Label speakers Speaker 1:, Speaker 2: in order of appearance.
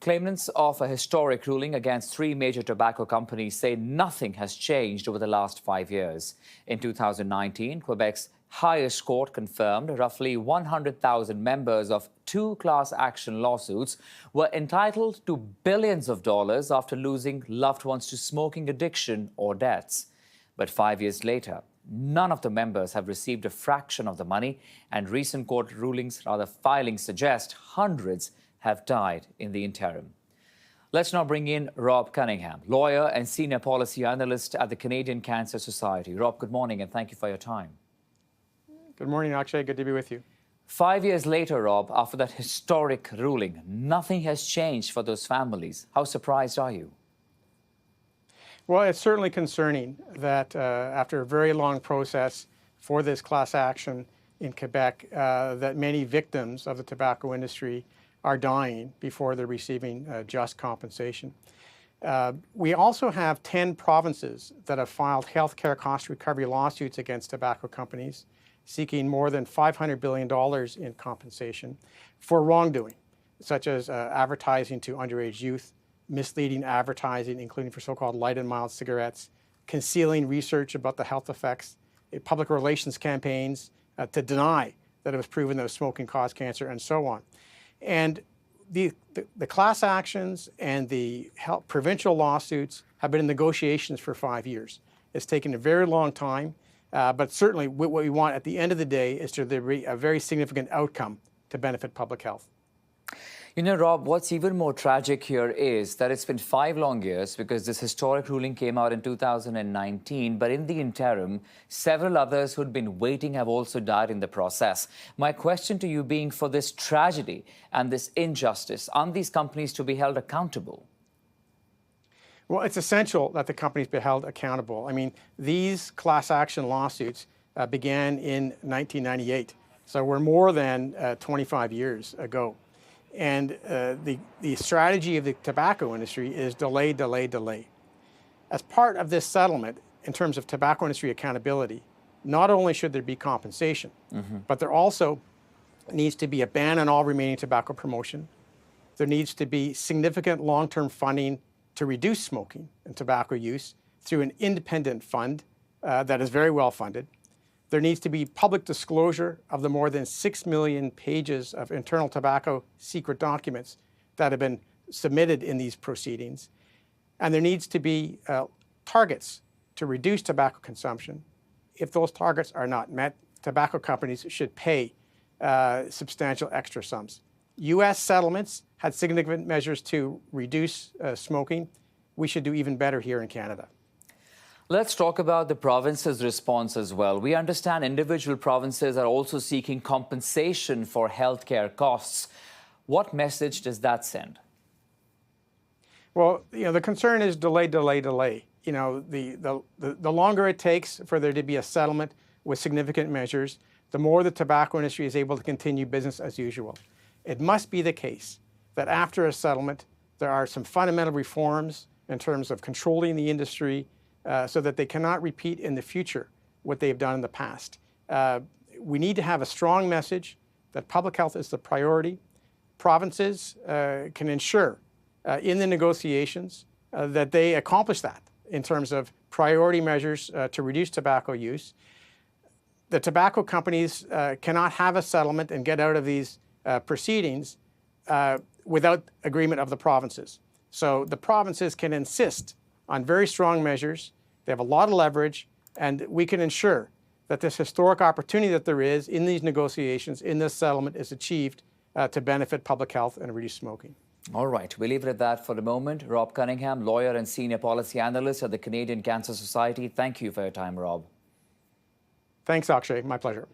Speaker 1: Claimants of a historic ruling against three major tobacco companies say nothing has changed over the last 5 years. In 2019, Quebec's highest court confirmed roughly 100,000 members of two class action lawsuits were entitled to billions of dollars after losing loved ones to smoking addiction or deaths. But 5 years later, none of the members have received a fraction of the money, and recent court filings suggest hundreds have died in the interim. Let's now bring in Rob Cunningham, lawyer and senior policy analyst at the Canadian Cancer Society. Rob, good morning and thank you for your time.
Speaker 2: Good morning, Akshay. Good to be with you.
Speaker 1: 5 years later, Rob, after that historic ruling, nothing has changed for those families. How surprised are you?
Speaker 2: Well, it's certainly concerning that after a very long process for this class action in Quebec, that many victims of the tobacco industry are dying before they're receiving just compensation. We also have 10 provinces that have filed healthcare cost recovery lawsuits against tobacco companies, seeking more than $500 billion in compensation for wrongdoing, such as advertising to underage youth, misleading advertising, including for so-called light and mild cigarettes, concealing research about the health effects, public relations campaigns to deny that it was proven that smoking caused cancer, and so on. And the class actions and the provincial lawsuits have been in negotiations for 5 years. It's taken a very long time, but certainly what we want at the end of the day is to be a very significant outcome to benefit public health.
Speaker 1: You know, Rob, what's even more tragic here is that it's been 5 long years because this historic ruling came out in 2019. But in the interim, several others who'd been waiting have also died in the process. My question to you being, for this tragedy and this injustice, aren't these companies to be held accountable?
Speaker 2: Well, it's essential that the companies be held accountable. I mean, these class action lawsuits began in 1998. So we're more than 25 years ago. And the strategy of the tobacco industry is delay, delay, delay. As part of this settlement, in terms of tobacco industry accountability, not only should there be compensation, but there also needs to be a ban on all remaining tobacco promotion. There needs to be significant long-term funding to reduce smoking and tobacco use through an independent fund that is very well funded. There needs to be public disclosure of the more than 6 million pages of internal tobacco secret documents that have been submitted in these proceedings. And there needs to be targets to reduce tobacco consumption. If those targets are not met, tobacco companies should pay substantial extra sums. U.S. settlements had significant measures to reduce smoking. We should do even better here in Canada.
Speaker 1: Let's talk about the province's response as well. We understand individual provinces are also seeking compensation for healthcare costs. What message does that send?
Speaker 2: Well, the concern is delay, delay, delay. The longer it takes for there to be a settlement with significant measures, the more the tobacco industry is able to continue business as usual. It must be the case that after a settlement, there are some fundamental reforms in terms of controlling the industry, so that they cannot repeat in the future what they've done in the past. We need to have a strong message that public health is the priority. Provinces can ensure in the negotiations that they accomplish that in terms of priority measures to reduce tobacco use. The tobacco companies cannot have a settlement and get out of these proceedings without agreement of the provinces. So the provinces can insist on very strong measures. They have a lot of leverage, and we can ensure that this historic opportunity that there is in these negotiations, in this settlement, is achieved to benefit public health and reduce smoking.
Speaker 1: All right, we'll leave it at that for the moment. Rob Cunningham, lawyer and senior policy analyst at the Canadian Cancer Society. Thank you for your time, Rob.
Speaker 2: Thanks, Akshay. My pleasure.